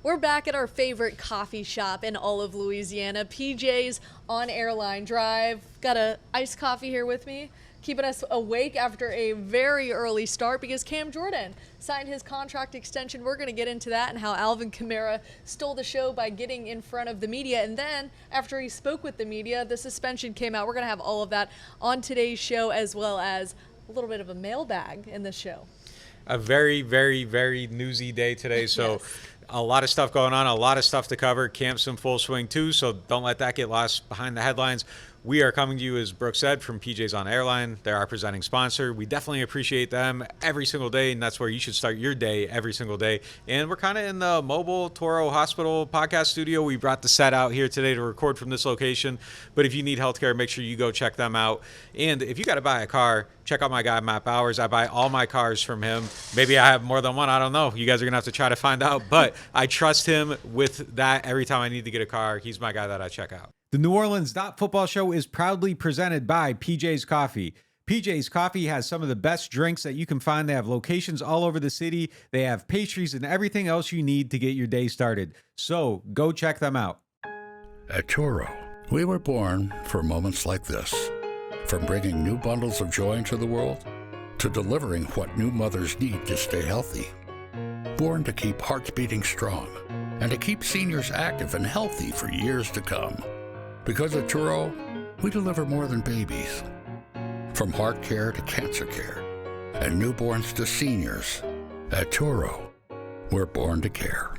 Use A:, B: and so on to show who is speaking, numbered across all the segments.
A: We're back at our favorite coffee shop in all of Louisiana, PJ's on Airline Drive. Got a iced coffee here with me, keeping us awake after a very early start because Cam Jordan signed his contract extension. We're going to get into that and how Alvin Kamara stole the show by getting in front of the media. And then after he spoke with the media, the suspension came out. We're going to have all of that on today's show, as well as a little bit of a mailbag in this show.
B: A very, very, very newsy day today. So
A: Yes.
B: A lot of stuff going on, a lot of stuff to cover. Camp's in full swing too, so don't let that get lost behind the headlines. We are coming to you, as Brooke said, from PJ's on Airline. They're our presenting sponsor. We definitely appreciate them every single day, and that's where you should start your day every single day. And we're kind of in the mobile Toro Hospital podcast studio. We brought the set out here today to record from this location. But if you need healthcare, make sure you go check them out. And if you got to buy a car, check out my guy, Matt Bowers. I buy all my cars from him. Maybe I have more than one. I don't know. You guys are going to have to try to find out. But I trust him with that every time I need to get a car. He's my guy that I check out. The NewOrleans.Football show is proudly presented by PJ's Coffee. PJ's Coffee has some of the best drinks that you can find. They have locations all over the city. They have pastries and everything else you need to get your day started. So go check them out.
C: At Toro, we were born for moments like this. From bringing new bundles of joy into the world to delivering what new mothers need to stay healthy. Born to keep hearts beating strong and to keep seniors active and healthy for years to come. Because at Turo, we deliver more than babies. From heart care to cancer care and newborns to seniors, at Turo, we're born to care.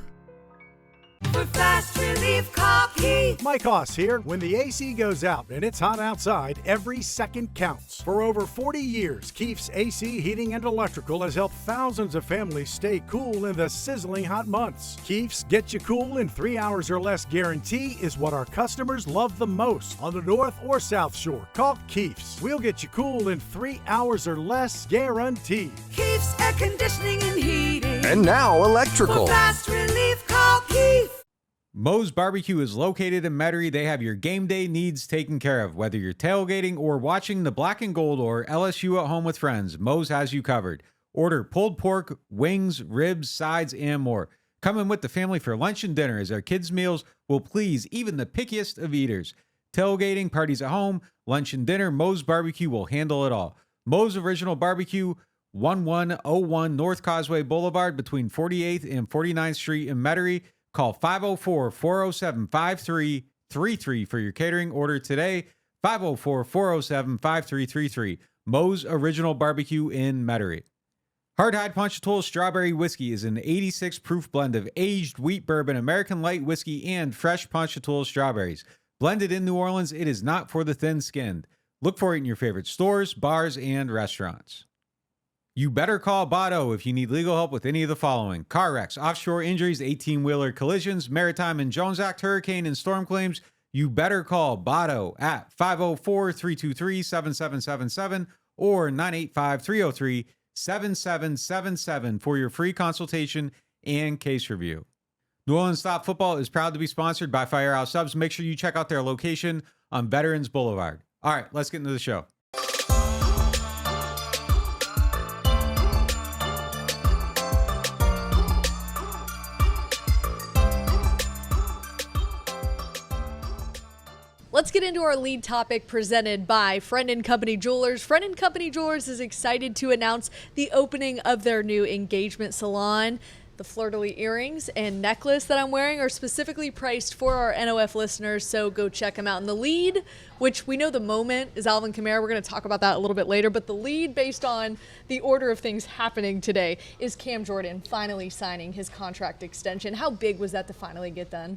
D: For fast relief coffee.
E: Mike Hoss here. When the AC goes out and it's hot outside, every second counts. For over 40 years, Keefe's AC Heating and Electrical has helped thousands of families stay cool in the sizzling hot months. Keefe's Get You Cool in 3 hours or less guarantee is what our customers love the most. On the North or South Shore, call Keefe's. We'll get you cool in 3 hours or less guaranteed.
D: Keefe's Air Conditioning and Heating.
F: And now electrical.
D: For fast relief, call Keefe.
B: Moe's Barbecue is located in Metairie. They have your game day needs taken care of. Whether you're tailgating or watching the Black and Gold or LSU at home with friends, Moe's has you covered. Order pulled pork, wings, ribs, sides, and more. Come in with the family for lunch and dinner, as our kids' meals will please even the pickiest of eaters. Tailgating, parties at home, lunch and dinner, Moe's Barbecue will handle it all. Moe's Original Barbecue, 1101 North Causeway Boulevard between 48th and 49th Street in Metairie. Call 504-407-5333 for your catering order today. 504-407-5333. Moe's Original Barbecue in Metairie. Hardhide Ponchatoula Strawberry Whiskey is an 86 proof blend of aged wheat bourbon, American light whiskey, and fresh Ponchatoula strawberries. Blended in New Orleans, it is not for the thin-skinned. Look for it in your favorite stores, bars, and restaurants. You better call Botto if you need legal help with any of the following: car wrecks, offshore injuries, 18-wheeler collisions, maritime and Jones Act hurricane and storm claims. You better call Botto at 504-323-7777 or 985-303-7777 for your free consultation and case review. NewOrleans.Football is proud to be sponsored by Firehouse Subs. Make sure you check out their location on Veterans Boulevard. All right, let's get into the show.
A: Let's get into our lead topic presented by Friend & Company Jewelers. Friend & Company Jewelers is excited to announce the opening of their new engagement salon. The fleur-de-lis earrings and necklace that I'm wearing are specifically priced for our NOF listeners, so go check them out. And the lead, which we know the moment, is Alvin Kamara. We're going to talk about that a little bit later, but the lead, based on the order of things happening today, is Cam Jordan finally signing his contract extension. How big was that to finally get done?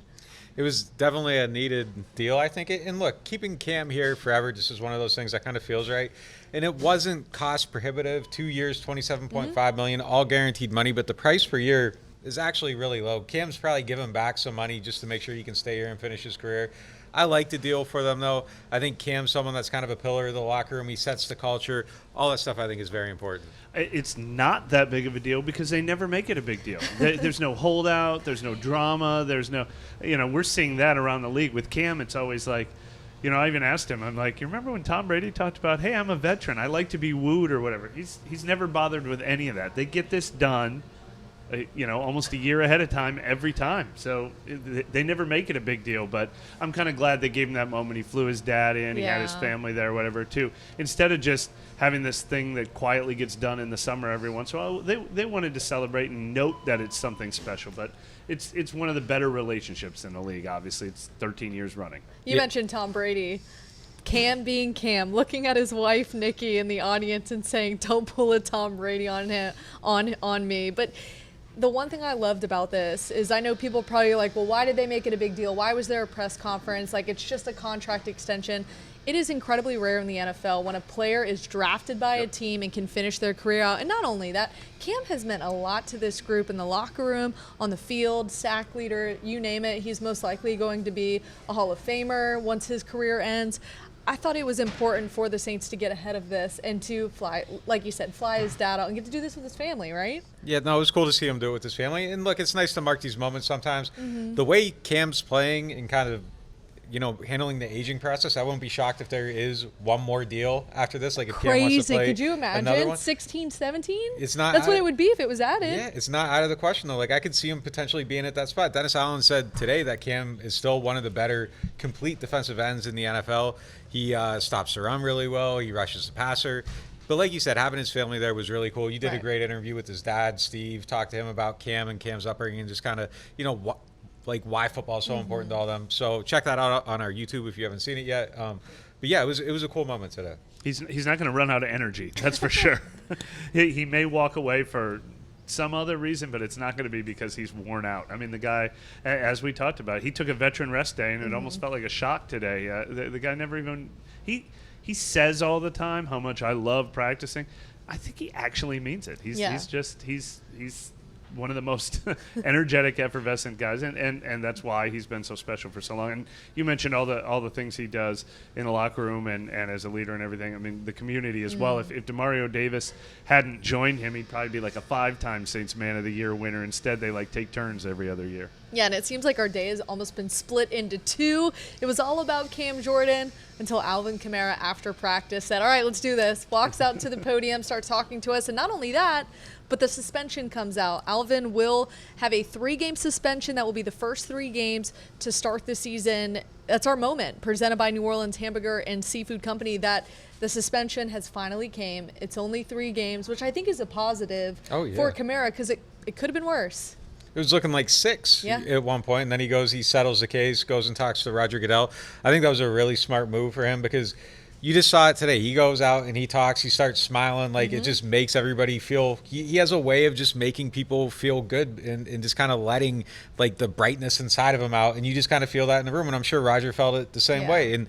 B: It was definitely a needed deal, I think. And look, keeping Cam here forever just is one of those things that kind of feels right. And it wasn't cost prohibitive. 2 years, $27.5 million, all guaranteed money. But the price per year is actually really low. Cam's probably giving back some money just to make sure he can stay here and finish his career. I like the deal for them, though. I think Cam's someone that's kind of a pillar of the locker room. He sets the culture. All that stuff I think is very important.
G: It's not that big of a deal because they never make it a big deal. There's no holdout. There's no drama. There's no, we're seeing that around the league. With Cam, it's always like, I even asked him, I'm like, you remember when Tom Brady talked about, hey, I'm a veteran. I like to be wooed or whatever. He's never bothered with any of that. They get this done. almost a year ahead of time every time. So they never make it a big deal. But I'm kind of glad they gave him that moment. He flew his dad in. He had his family there, whatever, too. Instead of just having this thing that quietly gets done in the summer every once in a while, they wanted to celebrate and note that it's something special. But it's one of the better relationships in the league. Obviously, it's 13 years running.
A: You mentioned Tom Brady. Cam being Cam, looking at his wife Nikki in the audience and saying, "Don't pull a Tom Brady on him, on me." But the one thing I loved about this is I know people probably like, well, why did they make it a big deal? Why was there a press conference? Like, it's just a contract extension. It is incredibly rare in the NFL when a player is drafted by a team and can finish their career out. And not only that, Cam has meant a lot to this group in the locker room, on the field, sack leader, you name it. He's most likely going to be a Hall of Famer once his career ends. I thought it was important for the Saints to get ahead of this and to fly, like you said, fly his dad out and get to do this with his family, right?
B: Yeah, no, it was cool to see him do it with his family. And look, it's nice to mark these moments sometimes. The way Cam's playing and kind of, handling the aging process, I wouldn't be shocked if there is one more deal after this. Like if Cam wants to play
A: Could you
B: another
A: imagine?
B: one.
A: 16, 17?
B: It's not.
A: That's what it would be if it was added.
B: Yeah, it's not out of the question, though. Like, I could see him potentially being at that spot. Dennis Allen said today that Cam is still one of the better complete defensive ends in the NFL. He stops the run really well. He rushes the passer. But like you said, having his family there was really cool. You did a great interview with his dad, Steve. Talked to him about Cam and Cam's upbringing and just kind of, why football is so important to all them. So check that out on our YouTube if you haven't seen it yet. But yeah, it was a cool moment today.
G: He's not going to run out of energy, that's for sure. He may walk away for some other reason, but it's not going to be because he's worn out. I mean, the guy, as we talked about, he took a veteran rest day, and it almost felt like a shock today. The guy never even he says all the time how much I love practicing. I think he actually means it. He's one of the most energetic, effervescent guys, and that's why he's been so special for so long. And you mentioned all the things he does in the locker room and as a leader and everything. I mean, the community as well. If Demario Davis hadn't joined him, he'd probably be like a 5-time Saints Man of the Year winner. Instead, they take turns every other year.
A: Yeah, and it seems like our day has almost been split into two. It was all about Cam Jordan until Alvin Kamara after practice said, all right, let's do this. Walks out to the podium, starts talking to us. And not only that, but the suspension comes out. Alvin will have a 3-game suspension. That will be the first 3 games to start the season. That's our moment, presented by New Orleans Hamburger and Seafood Company, that the suspension has finally came. It's only 3 games, which I think is a positive for Kamara because it could have been worse.
B: It was looking like 6 at one point, and then he settles the case, goes and talks to Roger Goodell. I think that was a really smart move for him because you just saw it today. He goes out and he talks. He starts smiling. It just makes everybody feel – he has a way of just making people feel good and just kind of letting, the brightness inside of him out. And you just kind of feel that in the room. And I'm sure Roger felt it the same way. And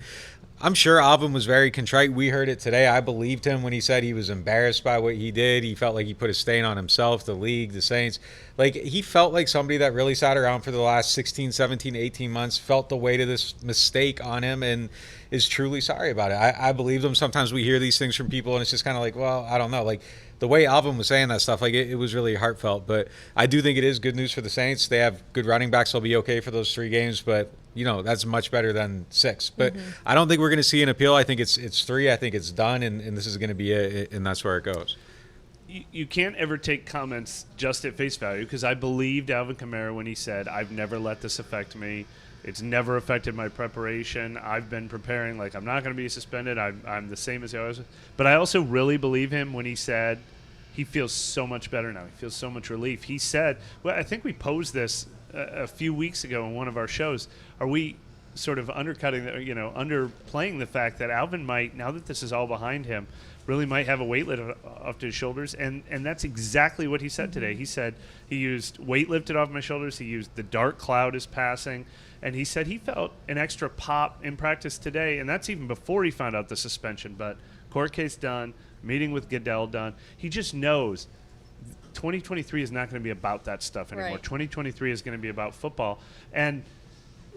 B: I'm sure Alvin was very contrite. We heard it today. I believed him when he said he was embarrassed by what he did. He felt like he put a stain on himself, the league, the Saints. He felt like somebody that really sat around for the last 16, 17, 18 months, felt the weight of this mistake on him and is truly sorry about it. I believed him. Sometimes we hear these things from people and it's just kind of well, I don't know. The way Alvin was saying that stuff, it was really heartfelt. But I do think it is good news for the Saints. They have good running backs. They'll be okay for those 3 games. But, that's much better than 6. But I don't think we're going to see an appeal. I think it's 3. I think it's done, and this is going to be it, and that's where it goes.
G: You can't ever take comments just at face value because I believed Alvin Kamara when he said, I've never let this affect me. It's never affected my preparation. I've been preparing I'm not going to be suspended. I'm the same as I was. But I also really believe him when he said he feels so much better now. He feels so much relief. He said, I think we posed this a few weeks ago in one of our shows. Are we sort of undercutting, underplaying the fact that Alvin might, now that this is all behind him, really might have a weight lift off to his shoulders, and that's exactly what he said today. He said he used weight lifted off my shoulders. He used the dark cloud as passing, and he said he felt an extra pop in practice today, and that's even before he found out the suspension. But court case done, meeting with Goodell done. He just knows 2023 is not going to be about that stuff anymore.
A: Right.
G: 2023 is going to be about football, and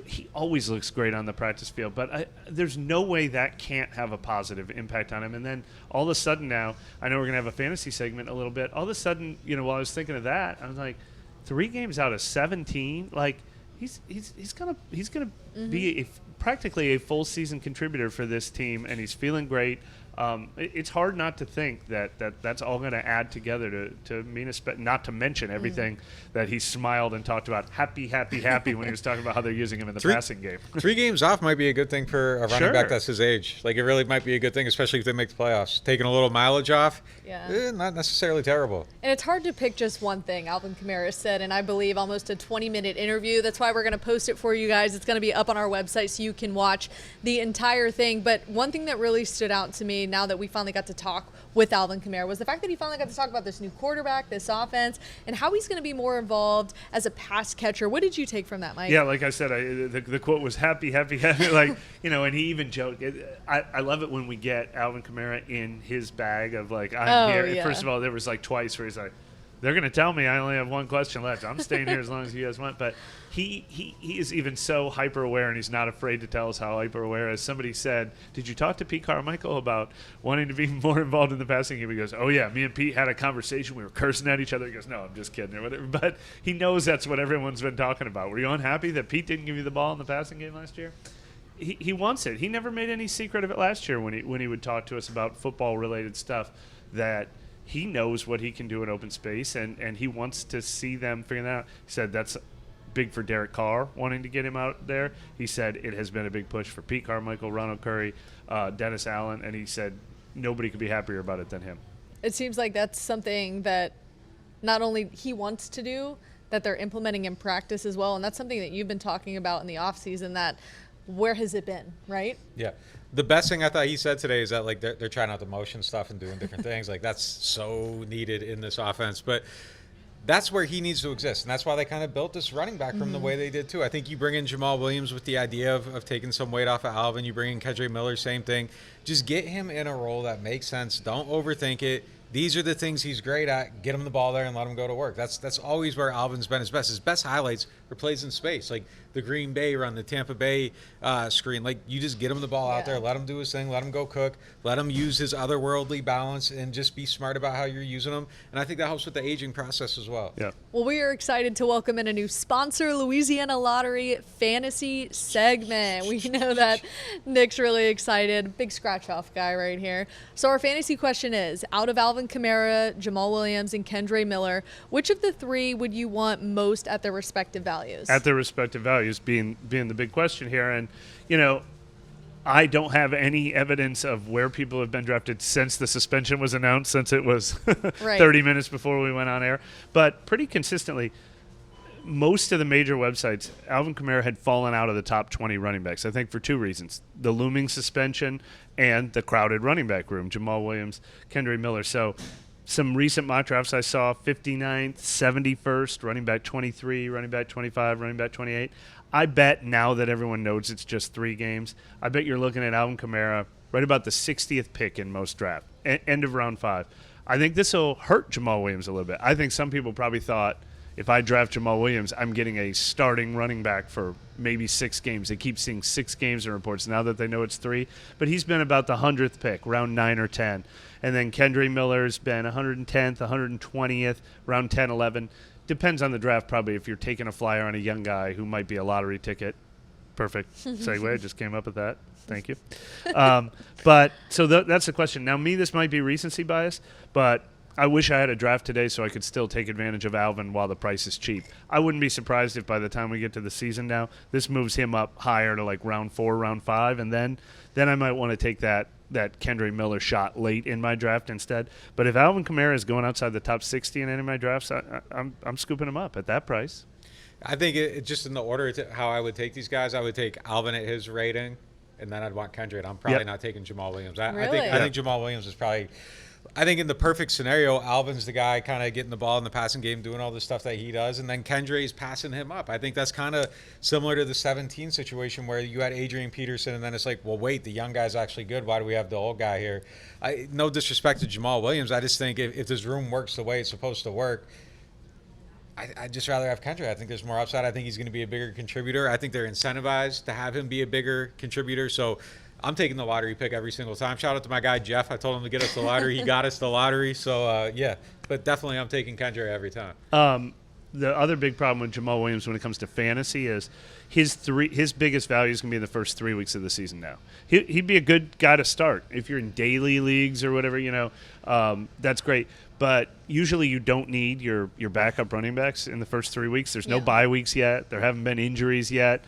G: he always looks great on the practice field, but there's no way that can't have a positive impact on him. And then all of a sudden now, I know we're going to have a fantasy segment a little bit. All of a sudden, while I was thinking of that, I was like, 3 games out of 17, he's gonna be practically a full season contributor for this team, and he's feeling great. It's hard not to think that's all going to add together to mean not to mention everything that he smiled and talked about happy when he was talking about how they're using him in the passing game.
B: 3 games off might be a good thing for a running
G: Sure.
B: back that's his age. Like, it really might be a good thing, especially if they make the playoffs. Taking a little mileage off, not necessarily terrible.
A: And it's hard to pick just one thing, Alvin Kamara said, and I believe almost a 20-minute interview. That's why we're going to post it for you guys. It's going to be up on our website so you can watch the entire thing. But one thing that really stood out to me now that we finally got to talk with Alvin Kamara was the fact that he finally got to talk about this new quarterback, this offense, and how he's going to be more involved as a pass catcher. What did you take from that, Mike?
G: Yeah, like I said, the quote was happy, like, and he even joked. I love it when we get Alvin Kamara in his bag of like, I'm here.
A: Yeah.
G: First of all, there was like twice where he's like, they're going to tell me I only have one question left. I'm staying here as long as you guys want. But he is even so hyper aware, and he's not afraid to tell us how hyper aware. As somebody said, did you talk to Pete Carmichael about wanting to be more involved in the passing game? He goes, oh yeah, me and Pete had a conversation. We were cursing at each other. He goes, no, I'm just kidding or whatever. But he knows that's what everyone's been talking about. Were you unhappy that Pete didn't give you the ball in the passing game last year? He wants it. He never made any secret of it last year when he would talk to us about football related stuff, that he knows what he can do in open space, and he wants to see them figure that out. He said that's big for Derek Carr, wanting to get him out there. He said it has been a big push for Pete Carmichael, Ronald Curry, Dennis Allen, and he said nobody could be happier about it than him.
A: It seems like that's something that not only he wants to do, that they're implementing in practice as well, and that's something that you've been talking about in the offseason, that where has it been, right?
B: Yeah. The best thing I thought he said today is that, like, they're trying out the motion stuff and doing different things. Like, that's so needed in this offense. But that's where he needs to exist, and that's why they kind of built this running back room the way they did too. I think you bring in Jamal Williams with the idea of taking some weight off of Alvin. You bring in Kendra Miller, same thing. Just get him in a role that makes sense. Don't overthink it. These are the things he's great at. Get him the ball there and let him go to work. That's always where Alvin's been his best. His best highlights are plays in space, like the Green Bay run, the Tampa Bay screen. Like, you just get him the ball out there, let him do his thing, let him go cook, let him use his otherworldly balance, and just be smart about how you're using him. And I think that helps with the aging process as well.
G: Yeah.
A: Well, we are excited to welcome in a new sponsor, Louisiana Lottery Fantasy Segment. We know that Nick's really excited. Big scratch-off guy right here. So our fantasy question is, out of Alvin Kamara, Jamal Williams, and Kendra Miller, which of the 3 would you want most at their respective values?
G: At their respective values being the big question here. And, I don't have any evidence of where people have been drafted since the suspension was announced, since it was
A: Right.
G: 30 minutes before we went on air. But pretty consistently, most of the major websites, Alvin Kamara had fallen out of the top 20 running backs, I think for 2 reasons: the looming suspension and the crowded running back room, Jamal Williams, Kendra Miller. So some recent mock drafts I saw, 59th, 71st, running back 23, running back 25, running back 28. I bet now that everyone knows it's just 3 games, I bet you're looking at Alvin Kamara right about the 60th pick in most drafts, end of round 5. I think this will hurt Jamal Williams a little bit. I think some people probably thought, if I draft Jamal Williams, I'm getting a starting running back for maybe 6 games. They keep seeing 6 games in reports now that they know it's 3. But he's been about the 100th pick, round 9 or 10. And then Kendra Miller's been 110th, 120th, round 10, 11. Depends on the draft, probably, if you're taking a flyer on a young guy who might be a lottery ticket. Perfect segue. I just came up with that. Thank you. But so that's the question. Now, this might be recency bias, but I wish I had a draft today so I could still take advantage of Alvin while the price is cheap. I wouldn't be surprised if by the time we get to the season now, this moves him up higher to like round 4, round 5, and then I might want to take that Kendra Miller shot late in my draft instead. But if Alvin Kamara is going outside the top 60 in any of my drafts, I'm scooping him up at that price.
B: I think it just in the order to how I would take these guys, I would take Alvin at his rating, and then I'd want Kendra. I'm probably not taking Jamal Williams. I think Jamal Williams is probably – I think in the perfect scenario, Alvin's the guy kind of getting the ball in the passing game, doing all the stuff that he does, and then Kendra's passing him up. I think that's kind of similar to the 17 situation where you had Adrian Peterson, and then it's like, well, wait, the young guy's actually good. Why do we have the old guy here? No disrespect to Jamal Williams. I just think if this room works the way it's supposed to work, I'd just rather have Kendra. I think there's more upside. I think he's going to be a bigger contributor. I think they're incentivized to have him be a bigger contributor. So I'm taking the lottery pick every single time. Shout out to my guy, Jeff. I told him to get us the lottery. He got us the lottery. So, but definitely I'm taking Kendra every time.
G: the other big problem with Jamal Williams when it comes to fantasy is his biggest value is going to be in the first 3 weeks of the season now. He'd be a good guy to start. If you're in daily leagues or whatever, that's great. But usually you don't need your backup running backs in the first 3 weeks. There's no bye weeks yet. There haven't been injuries yet.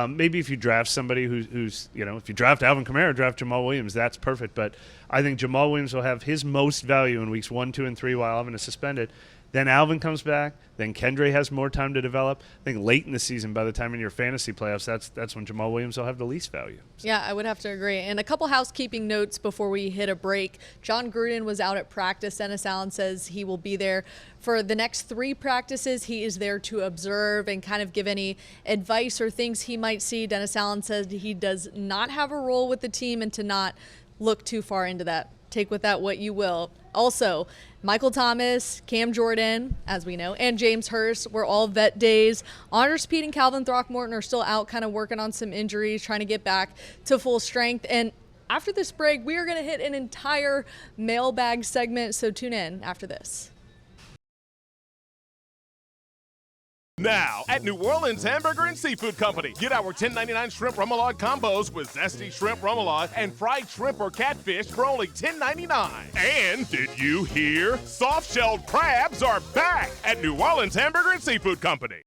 G: Maybe if you draft somebody who's if you draft Alvin Kamara, draft Jamal Williams, that's perfect. But I think Jamal Williams will have his most value in weeks 1, 2, and 3 while Alvin is suspended. Then Alvin comes back. Then Kendra has more time to develop. I think late in the season, by the time in your fantasy playoffs, that's when Jamal Williams will have the least value.
A: Yeah, I would have to agree. And a couple housekeeping notes before we hit a break. John Gruden was out at practice. Dennis Allen says he will be there for the next 3 practices. He is there to observe and kind of give any advice or things he might see. Dennis Allen says he does not have a role with the team and to not look too far into that. Take with that what you will. Also, Michael Thomas, Cam Jordan, as we know, and James Hurst were all vet days. Honors Pete and Calvin Throckmorton are still out kind of working on some injuries, trying to get back to full strength. And after this break, we are going to hit an entire mailbag segment, so tune in after this.
F: Now, at New Orleans Hamburger and Seafood Company, get our $10.99 shrimp remoulade combos with zesty shrimp remoulade and fried shrimp or catfish for only $10.99. And did you hear? Soft-shelled crabs are back at New Orleans Hamburger and Seafood Company.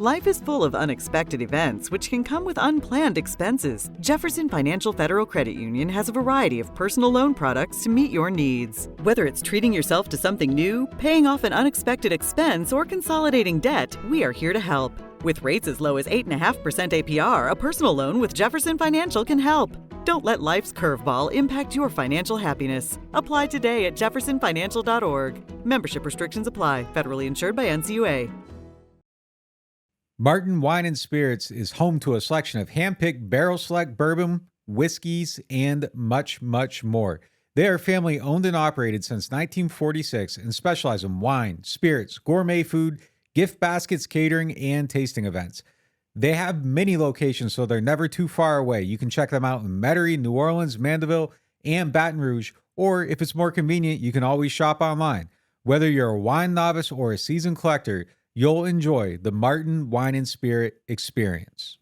H: Life is full of unexpected events, which can come with unplanned expenses. Jefferson Financial Federal Credit Union has a variety of personal loan products to meet your needs. Whether it's treating yourself to something new, paying off an unexpected expense, or consolidating debt, we are here to help. With rates as low as 8.5% APR, a personal loan with Jefferson Financial can help. Don't let life's curveball impact your financial happiness. Apply today at jeffersonfinancial.org. Membership restrictions apply. Federally insured by NCUA.
I: Martin Wine and Spirits is home to a selection of hand-picked barrel select bourbon, whiskeys, and much, much more. They are family owned and operated since 1946 and specialize in wine, spirits, gourmet food, gift baskets, catering, and tasting events. They have many locations, so they're never too far away. You can check them out in Metairie, New Orleans, Mandeville, and Baton Rouge, or if it's more convenient, you can always shop online. Whether you're a wine novice or a seasoned collector, you'll enjoy the Martin Wine and Spirit experience.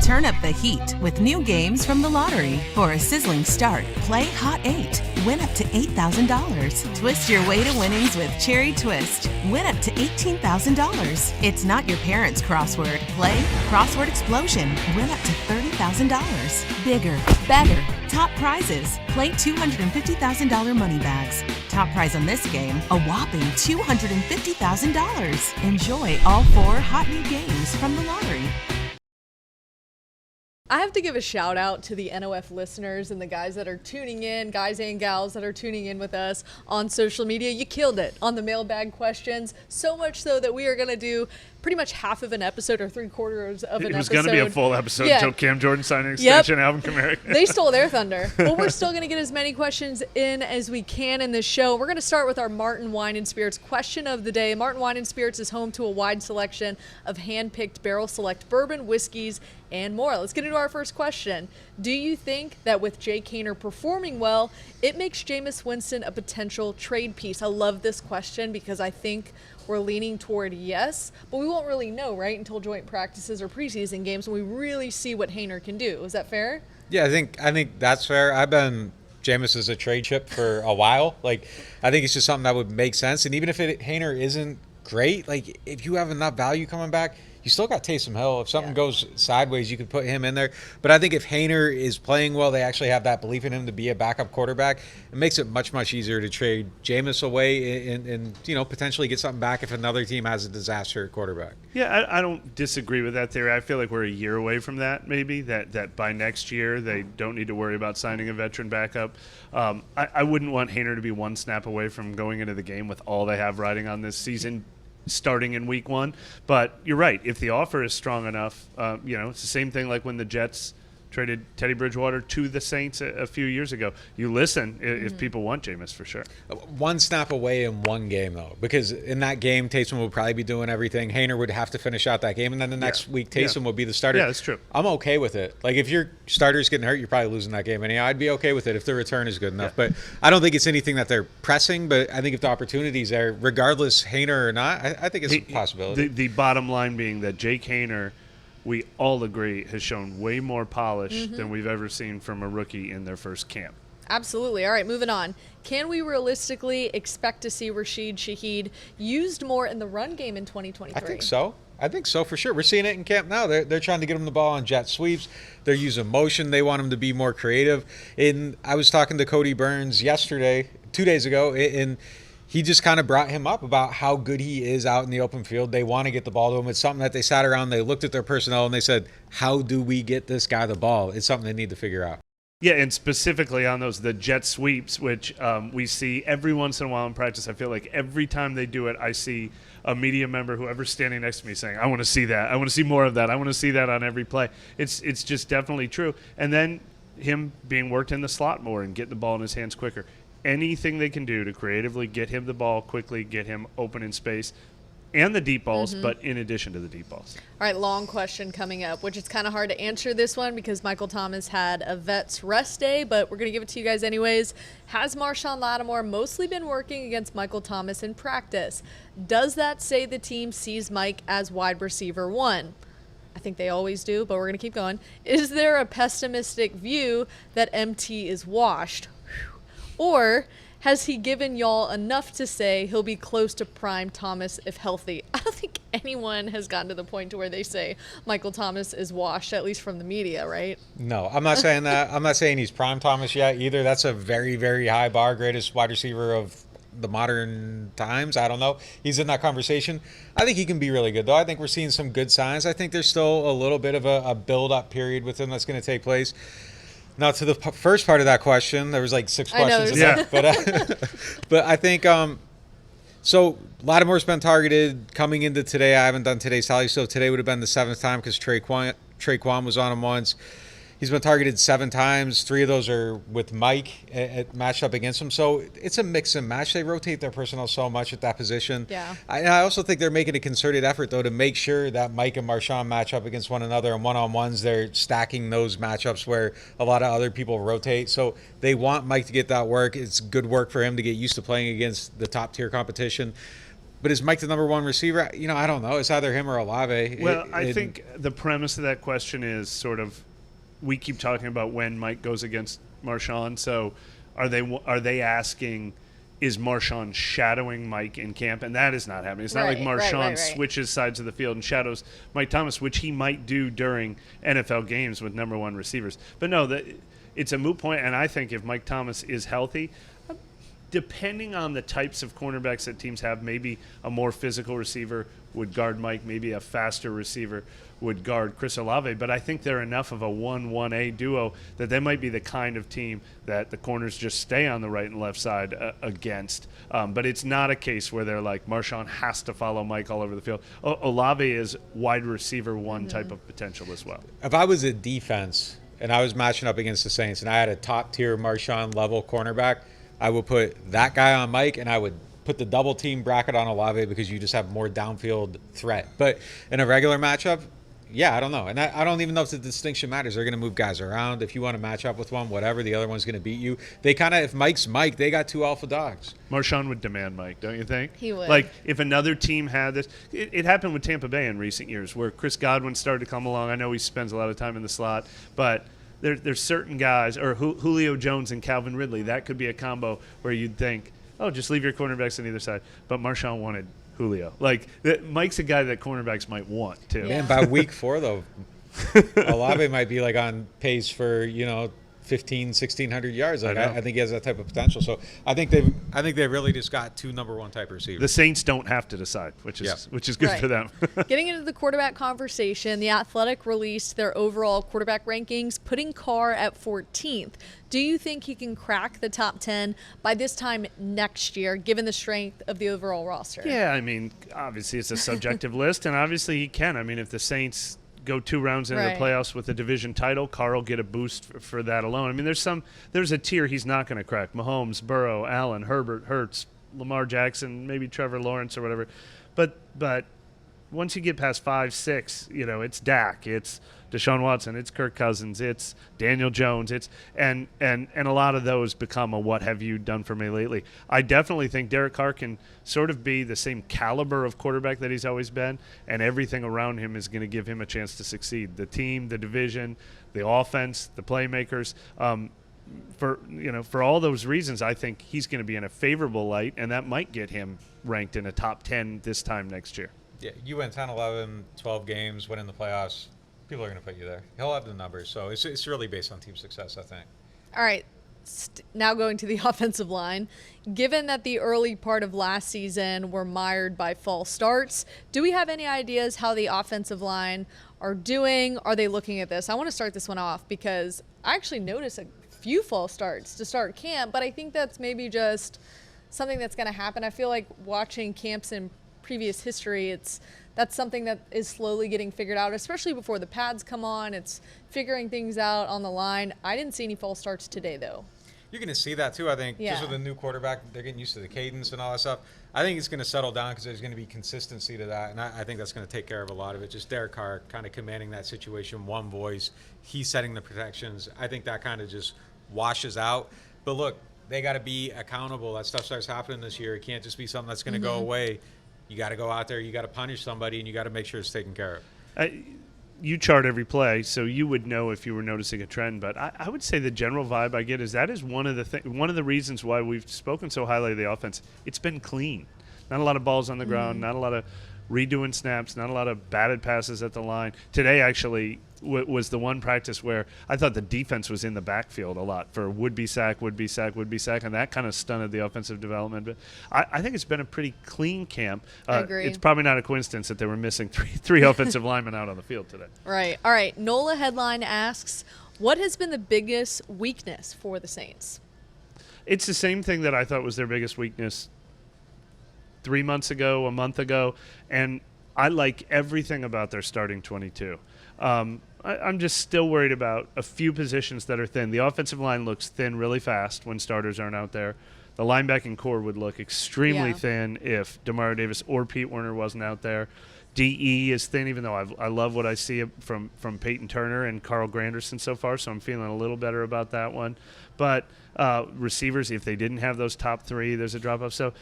J: Turn up the heat with new games from the lottery. For a sizzling start, play Hot 8. Win up to $8,000. Twist your way to winnings with Cherry Twist. Win up to $18,000. It's not your parents' crossword. Play Crossword Explosion. Win up to $30,000. Bigger, better, top prizes. Play $250,000 money bags. Top prize on this game, a whopping $250,000. Enjoy all 4 hot new games from the lottery.
A: I have to give a shout out to the NOF listeners and the guys that are tuning in, guys and gals that are tuning in with us on social media. You killed it on the mailbag questions, so much so that we are going to do pretty much half of an episode or 3/4 of an episode.
G: It was going to be a full episode until Cam Jordan signed an extension, Alvin Kamara.
A: They stole their thunder. But we're still going to get as many questions in as we can in this show. We're going to start with our Martin Wine and Spirits question of the day. Martin Wine and Spirits is home to a wide selection of hand-picked barrel select bourbon, whiskeys, and more. Let's get into our first question. Do you think that with Jake Haener performing well, it makes Jameis Winston a potential trade piece? I love this question because I think we're leaning toward yes, but we won't really know, right, until joint practices or preseason games when we really see what Haener can do. Is that fair?
B: Yeah, I think that's fair. I've been Jameis as a trade chip for a while. Like, I think it's just something that would make sense. And even if Haener isn't great, like if you have enough value coming back, you still got Taysom Hill. If something goes sideways, you could put him in there. But I think if Haener is playing well, they actually have that belief in him to be a backup quarterback. It makes it much, much easier to trade Jameis away and potentially get something back if another team has a disaster at quarterback.
G: Yeah, I don't disagree with that theory. I feel like we're a year away from that, maybe, that by next year they don't need to worry about signing a veteran backup. I wouldn't want Haener to be one snap away from going into the game with all they have riding on this season starting in week 1. But you're right. If the offer is strong enough, it's the same thing like when the Jets traded Teddy Bridgewater to the Saints a few years ago. You listen if people want Jameis for sure.
B: One snap away in one game, though, because in that game, Taysom would probably be doing everything. Hayner would have to finish out that game, and then the next week, Taysom would be the starter.
G: Yeah, that's true.
B: I'm okay with it. Like, if your starter's getting hurt, you're probably losing that game anyhow. I'd be okay with it if the return is good enough. But I don't think it's anything that they're pressing, but I think if the opportunity's there, regardless Hayner or not, I think it's a possibility.
G: The bottom line being that Jake Hayner, we all agree, has shown way more polish than we've ever seen from a rookie in their first camp.
A: Absolutely. All right, moving on. Can we realistically expect to see Rashid Shaheed used more in the run game in 2023?
B: I think so. I think so for sure. We're seeing it in camp now. They're trying to get him the ball on jet sweeps. They're using motion. They want him to be more creative. And I was talking to Cody Burns 2 days ago, and he just kind of brought him up about how good he is out in the open field. They want to get the ball to him. It's something that they sat around, they looked at their personnel, and they said, how do we get this guy the ball? It's something they need to figure out.
G: Yeah, and specifically on the jet sweeps, which we see every once in a while in practice. I feel like every time they do it, I see a media member, whoever's standing next to me, saying, I want to see that. I want to see more of that. I want to see that on every play. It's just definitely true. And then him being worked in the slot more and getting the ball in his hands quicker. Anything they can do to creatively get him the ball quickly, get him open in space, and the deep balls, but in addition to the deep balls.
A: All right, long question coming up, which is kind of hard to answer this one because Michael Thomas had a vet's rest day, but we're going to give it to you guys anyways. Has Marshawn Lattimore mostly been working against Michael Thomas in practice? Does that say the team sees Mike as wide receiver 1? I think they always do, but we're going to keep going. Is there a pessimistic view that MT is washed? Or has he given y'all enough to say he'll be close to prime Thomas if healthy? I don't think anyone has gotten to the point to where they say Michael Thomas is washed, at least from the media, right?
B: No, I'm not saying that. I'm not saying he's prime Thomas yet either. That's a very, very high bar, greatest wide receiver of the modern times. I don't know. He's in that conversation. I think he can be really good, though. I think we're seeing some good signs. I think there's still a little bit of a build-up period with him that's going to take place. Now, to the first part of that question, there was like 6 questions. But I think so Lattimore's been targeted coming into today. I haven't done today's tally, so today would have been the 7th time because Traquan was on him once. He's been targeted 7 times. 3 of those are with Mike matched up against him. So it's a mix and match. They rotate their personnel so much at that position.
A: Yeah.
B: I also think they're making a concerted effort, though, to make sure that Mike and Marshawn match up against one another. And one-on-ones, they're stacking those matchups where a lot of other people rotate. So they want Mike to get that work. It's good work for him to get used to playing against the top-tier competition. But is Mike the number 1 receiver? I don't know. It's either him or Olave.
G: Well, I think the premise of that question is sort of, we keep talking about when Mike goes against Marshawn. So are they asking, is Marshawn shadowing Mike in camp? And that is not happening. It's not like Marshawn switches sides of the field and shadows Mike Thomas, which he might do during NFL games with number 1 receivers. But no, it's a moot point. And I think if Mike Thomas is healthy, depending on the types of cornerbacks that teams have, maybe a more physical receiver would guard Mike, maybe a faster receiver would guard Chris Olave. But I think they're enough of a 1-1A duo that they might be the kind of team that the corners just stay on the right and left side against. But it's not a case where they're like, Marshawn has to follow Mike all over the field. Olave is wide receiver 1 type of potential as well.
B: If I was a defense and I was matching up against the Saints and I had a top-tier Marshawn level cornerback, I would put that guy on Mike, and I would put the double team bracket on Olave because you just have more downfield threat. But in a regular matchup, I don't know. And I don't even know if the distinction matters. They're going to move guys around. If you want to match up with one, whatever, the other one's going to beat you. They kind of, if Mike's Mike, they got 2 alpha dogs.
G: Marshawn would demand Mike, don't you think?
A: He would.
G: Like, if another team had this, it happened with Tampa Bay in recent years where Chris Godwin started to come along. I know he spends a lot of time in the slot, but there's certain guys, or Julio Jones and Calvin Ridley, that could be a combo where you'd think, oh, just leave your cornerbacks on either side. But Marshawn wanted Julio. Like, Mike's a guy that cornerbacks might want, too.
B: Yeah. And by week 4, though, Olave might be, like, on pace for, 1,500-1,600 yards. Like, I think he has that type of potential. So I think they really just got 2 number 1 type receivers.
G: The Saints don't have to decide, which is good for them.
A: Getting into the quarterback conversation, The Athletic released their overall quarterback rankings, putting Carr at 14th. Do you think he can crack the top 10 by this time next year, given the strength of the overall roster?
G: Yeah, I mean, obviously it's a subjective list, and obviously he can. I mean, if the Saints go 2 rounds into
A: Right.
G: the playoffs with a division title, Carr will get a boost for that alone. I mean, there's a tier he's not going to crack. Mahomes, Burrow, Allen, Herbert, Hurts, Lamar Jackson, maybe Trevor Lawrence or whatever. But once you get past 5, 6, it's Dak, it's Deshaun Watson, it's Kirk Cousins, it's Daniel Jones, and a lot of those become a what have you done for me lately. I definitely think Derek Carr can sort of be the same caliber of quarterback that he's always been, and everything around him is going to give him a chance to succeed. The team, the division, the offense, the playmakers. For all those reasons, I think he's going to be in a favorable light, and that might get him ranked in a top 10 this time next year.
B: Yeah, you win 10, 11, 12 games, win in the playoffs. People are going to put you there. He'll have the numbers. So it's really based on team success, I think.
A: All right. Now going to the offensive line. Given that the early part of last season were mired by false starts, do we have any ideas how the offensive line are doing? Are they looking at this? I want to start this one off because I actually noticed a few false starts to start camp, but I think that's maybe just something that's going to happen. I feel like watching camps in previous history, that's something that is slowly getting figured out, especially before the pads come on. It's figuring things out on the line. I didn't see any false starts today, though.
B: You're going to see that, too, I think.
A: Yeah.
B: Just with a new quarterback, they're getting used to the cadence and all that stuff. I think it's going to settle down because there's going to be consistency to that, and I think that's going to take care of a lot of it. Just Derek Carr kind of commanding that situation, one voice. He's setting the protections. I think that kind of just washes out. But, look, they got to be accountable. That stuff starts happening this year. It can't just be something that's going to go away. You got to go out there, you got to punish somebody, and you got to make sure it's taken care of.
G: You chart every play, so you would know if you were noticing a trend. But I would say the general vibe I get is that is one of the reasons why we've spoken so highly of the offense. It's been clean. Not a lot of balls on the ground, not a lot of redoing snaps, not a lot of batted passes at the line. Today, actually, was the one practice where I thought the defense was in the backfield a lot for would-be sack, would-be sack, would-be sack, and that kind of stunted the offensive development. But I think it's been a pretty clean camp.
A: I agree.
G: It's probably not a coincidence that they were missing three offensive linemen out on the field today.
A: Right. All right. NOLA headline asks, what has been the biggest weakness for the Saints?
G: It's the same thing that I thought was their biggest weakness 3 months ago, a month ago, and I like everything about their starting 22. I'm just still worried about a few positions that are thin. The offensive line looks thin really fast when starters aren't out there. The linebacking core would look extremely thin if Demario Davis or Pete Werner wasn't out there. DE is thin, even though I love what I see from Peyton Turner and Carl Granderson so far, so I'm feeling a little better about that one. But receivers, if they didn't have those top 3, there's a drop-off. So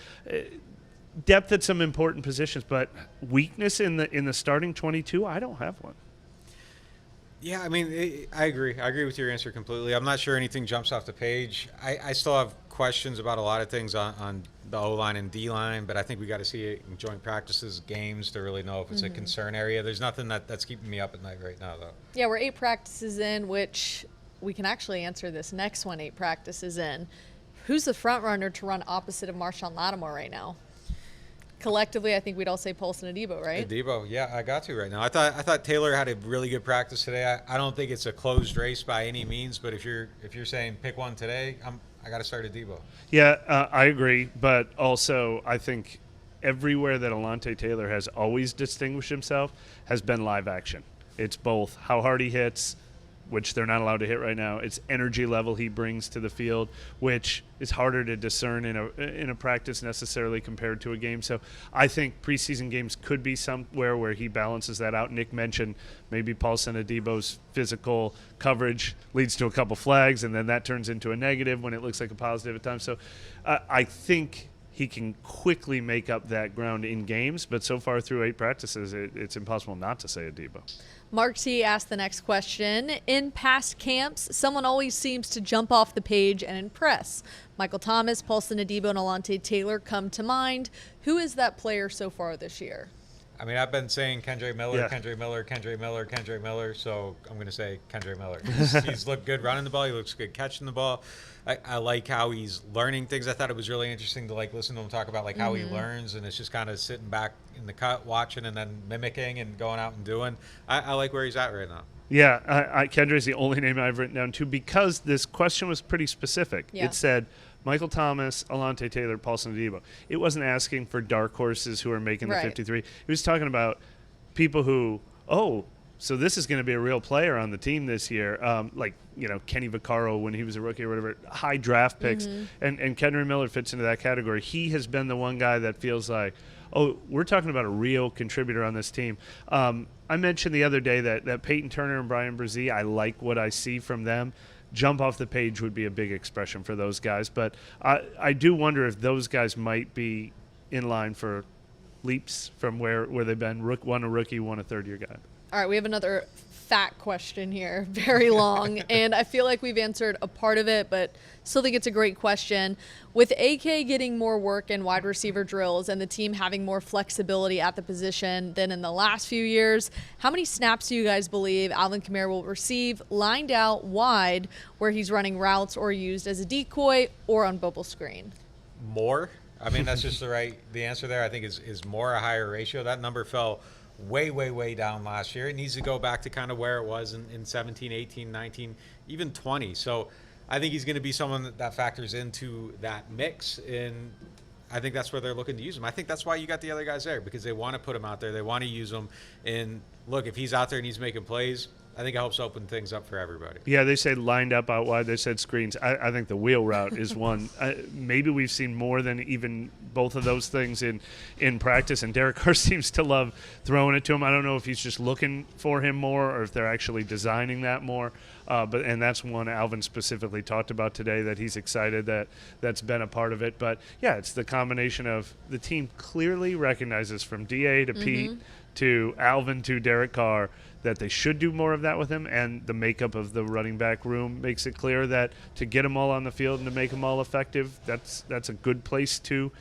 G: depth at some important positions, but weakness in the starting 22, I don't have one.
B: Yeah, I mean, I agree. I agree with your answer completely. I'm not sure anything jumps off the page. I still have questions about a lot of things on the O-line and D-line, but I think we got to see it in joint practices, games, to really know if it's a concern area. There's nothing that's keeping me up at night right now, though.
A: Yeah, we're 8 practices in, which we can actually answer this next one 8 practices in. Who's the front runner to run opposite of Marshawn Lattimore right now? Collectively, I think we'd all say Paulson Adebo, right?
B: Adebo, yeah, I got to right now. I thought Taylor had a really good practice today. I don't think it's a closed race by any means, but if you're saying pick one today, I got to start Adebo.
G: Yeah, I agree, but also I think everywhere that Alontae Taylor has always distinguished himself has been live action. It's both how hard he hits, which they're not allowed to hit right now. It's energy level he brings to the field, which is harder to discern in a practice necessarily compared to a game. So I think preseason games could be somewhere where he balances that out. Nick mentioned maybe Paulson Adebo's physical coverage leads to a couple flags, and then that turns into a negative when it looks like a positive at times. So I think he can quickly make up that ground in games, but so far through 8 practices, it's impossible not to say Adebo.
A: Mark T asked the next question. In past camps, someone always seems to jump off the page and impress. Michael Thomas, Paulson Adebo, and Alontae Taylor come to mind. Who is that player so far this year?
B: I mean, I've been saying Kendre Miller,
G: Yeah.
B: Kendre Miller, so I'm going to say Kendre Miller. He's looked good running the ball. He looks good catching the ball. I like how he's learning things. I thought it was really interesting to listen to him talk about how he learns, and it's just kind of sitting back in the cut, watching, and then mimicking and going out and doing. I like where he's at right now.
G: Yeah, Kendra is the only name I've written down too, because this question was pretty specific.
A: Yeah.
G: It said Michael Thomas, Alontae Taylor, Paulson Adebo. It wasn't asking for dark horses who are making the
A: Right.
G: 53. It was talking about people who, So this is going to be a real player on the team this year. Kenny Vaccaro when he was a rookie or whatever, high draft picks. And Kendry Miller fits into that category. He has been the one guy that feels like, oh, we're talking about a real contributor on this team. I mentioned the other day that Peyton Turner and Brian Brzee, I like what I see from them. Jump off the page would be a big expression for those guys. But I do wonder if those guys might be in line for leaps from where they've been. One a rookie, one a third-year guy.
A: All right, we have another fat question here, very long, and I feel like we've answered a part of it, but still think it's a great question. With AK getting more work in wide receiver drills and the team having more flexibility at the position than in the last few years, how many snaps do you guys believe Alvin Kamara will receive lined out wide where he's running routes or used as a decoy or on bubble screen?
B: More. I mean, that's just the answer there, I think, is more a higher ratio. That number fell way down last year. It needs to go back to kind of where it was in 17, 18, 19, even 20. So I think he's going to be someone that factors into that mix, and I think that's where they're looking to use him. I think that's why you got the other guys there, because they want to put him out there. They want to use him. And look, if he's out there and he's making plays, I think it helps open things up for everybody.
G: Yeah, they said lined up out wide. They said screens. I think the wheel route is one. Maybe we've seen more than even both of those things in practice, and Derek Carr seems to love throwing it to him. I don't know if he's just looking for him more or if they're actually designing that more. But that's one Alvin specifically talked about today, that he's excited that's been a part of it. But, yeah, it's the combination of the team clearly recognizes from DA to Pete to Alvin to Derek Carr that they should do more of that with him, and the makeup of the running back room makes it clear that to get them all on the field and to make them all effective, that's a good place to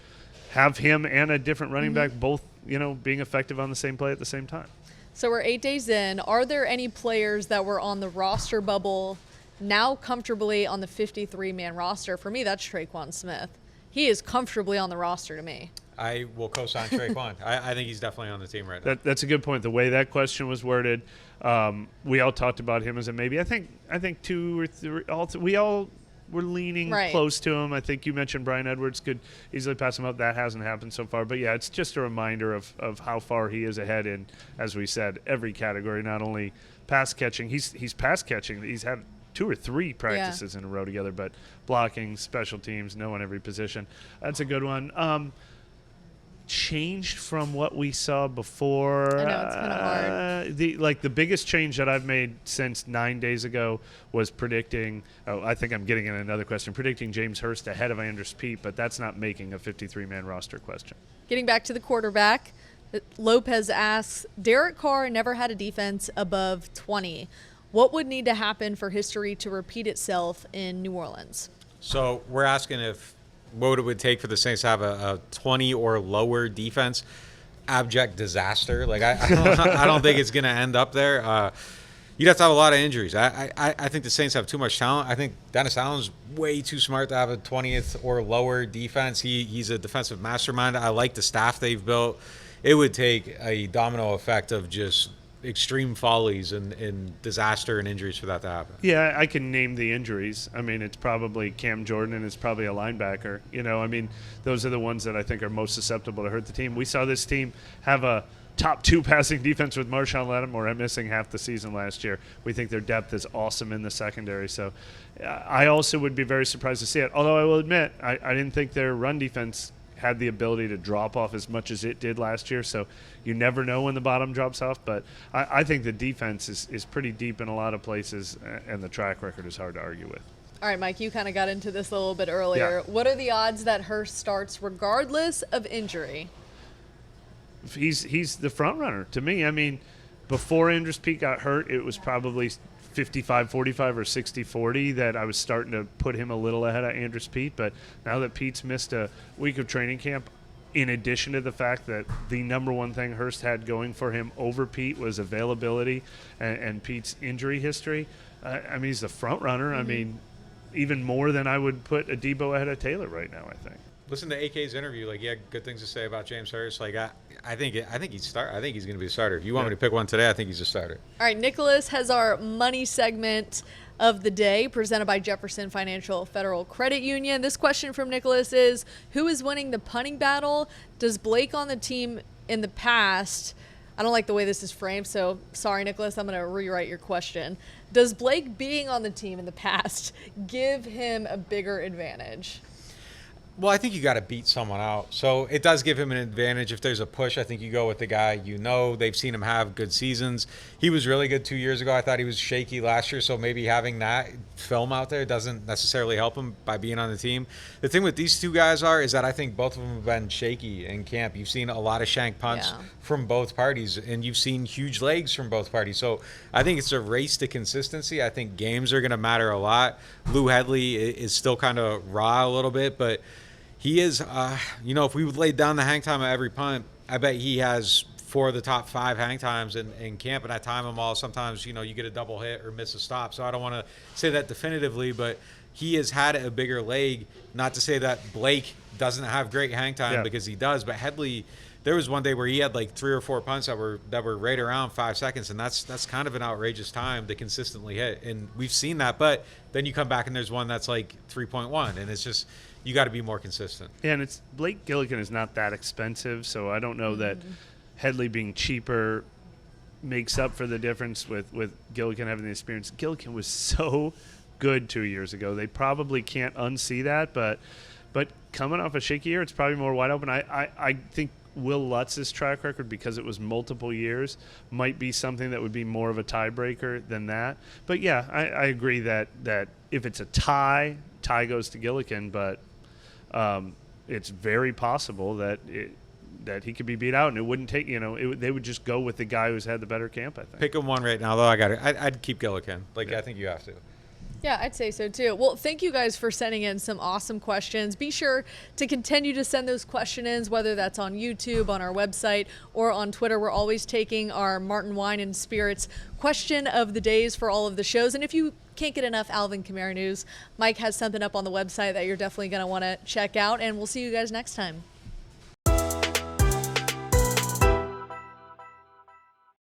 G: have him and a different running back both, being effective on the same play at the same time.
A: So we're 8 days in. Are there any players that were on the roster bubble now comfortably on the 53-man roster? For me, that's Traquan Smith. He is comfortably on the roster to me.
B: I will co-sign Traquan. I think he's definitely on the team right now.
G: That's a good point. The way that question was worded, we all talked about him as a maybe. I think two or three. We all were leaning close to him. I think you mentioned Brian Edwards could easily pass him up. That hasn't happened so far. But, yeah, it's just a reminder of how far he is ahead in, as we said, every category, not only pass catching. He's pass catching. He's had 2 or 3 practices in a row together, but blocking, special teams, no on every position. That's a good one. Changed from what we saw before.
A: I know, it's kind of hard.
G: The biggest change that I've made since 9 days ago was predicting. I think I'm getting in another question. Predicting James Hurst ahead of Andrus Peat, but that's not making a 53-man roster question.
A: Getting back to the quarterback, Lopez asks, Derek Carr never had a defense above 20. What would need to happen for history to repeat itself in New Orleans?
B: So we're asking what it would take for the Saints to have a 20 or lower defense. Abject disaster. I don't think it's going to end up there. You'd have to have a lot of injuries. I think the Saints have too much talent. I think Dennis Allen's way too smart to have a 20th or lower defense. He's a defensive mastermind. I like the staff they've built. It would take a domino effect of just extreme follies and disaster and injuries for that to happen.
G: Yeah, I can name the injuries. I mean, it's probably Cam Jordan and it's probably a linebacker. Those are the ones that I think are most susceptible to hurt the team. We saw this team have a top 2 passing defense with Marshawn Lattimore missing half the season last year. We think their depth is awesome in the secondary. So I also would be very surprised to see it. Although I will admit, I didn't think their run defense had the ability to drop off as much as it did last year, so you never know when the bottom drops off. But I think the defense is pretty deep in a lot of places, and the track record is hard to argue with.
A: All right, Mike, you kind of got into this a little bit earlier. Yeah. What are the odds that Hurst starts regardless of injury?
G: He's the front runner to me. I mean, before Andrus Peat got hurt, it was probably 55-45 or 60-40 that I was starting to put him a little ahead of Andrus Peat. But now that Pete's missed a week of training camp, in addition to the fact that the number one thing Hurst had going for him over Peat was availability and Pete's injury history, I mean, he's the front runner. I mean, even more than I would put a Debo ahead of Taylor right now, I think.
B: Listen to AK's interview. He had good things to say about James Hurst. I think he's start. I think he's going to be a starter. If you want me to pick one today, I think he's a starter.
A: All right, Nicholas has our money segment of the day presented by Jefferson Financial Federal Credit Union. This question from Nicholas is, who is winning the punting battle? Does Blake on the team in the past I don't like the way this is framed, so sorry, Nicholas, I'm going to rewrite your question. Does Blake being on the team in the past give him a bigger advantage?
B: Well, I think you got to beat someone out. So it does give him an advantage. If there's a push, I think you go with the guy they've seen him have good seasons. He was really good 2 years ago. I thought he was shaky last year, so maybe having that film out there doesn't necessarily help him by being on the team. The thing with these two guys is that I think both of them have been shaky in camp. You've seen a lot of shank punts from both parties, and you've seen huge legs from both parties. So I think it's a race to consistency. I think games are going to matter a lot. Lou Headley is still kind of raw a little bit, but he is, if we laid down the hang time of every punt, I bet he has 4 of the top 5 hang times in camp, and I time them all. Sometimes, you get a double hit or miss a stop. So I don't want to say that definitively, but he has had a bigger leg. Not to say that Blake doesn't have great hang time, because he does, but Headley, there was one day where he had like 3 or 4 punts that were right around 5 seconds, and that's kind of an outrageous time to consistently hit. And we've seen that, but then you come back and there's one that's like 3.1, and it's just, you got to be more consistent.
G: Yeah, and Blake Gillikin is not that expensive, so I don't know that Headley being cheaper makes up for the difference with Gillikin having the experience. Gillikin was so good 2 years ago. They probably can't unsee that, but coming off a shaky year, it's probably more wide open. I think Will Lutz's track record, because it was multiple years, might be something that would be more of a tiebreaker than that. But yeah, I agree that if it's a tie goes to Gillikin, but it's very possible that he could be beat out, and it wouldn't take, they would just go with the guy who's had the better camp, I think.
B: Pick him one right now, though. I'd keep Gillikin. I think you have to.
A: Yeah, I'd say so too. Well, thank you guys for sending in some awesome questions. Be sure to continue to send those questions, whether that's on YouTube, on our website, or on Twitter. We're always taking our Martin Wine and Spirits question of the days for all of the shows. And if you can't get enough Alvin Kamara news, Mike has something up on the website that you're definitely going to want to check out. And we'll see you guys next time.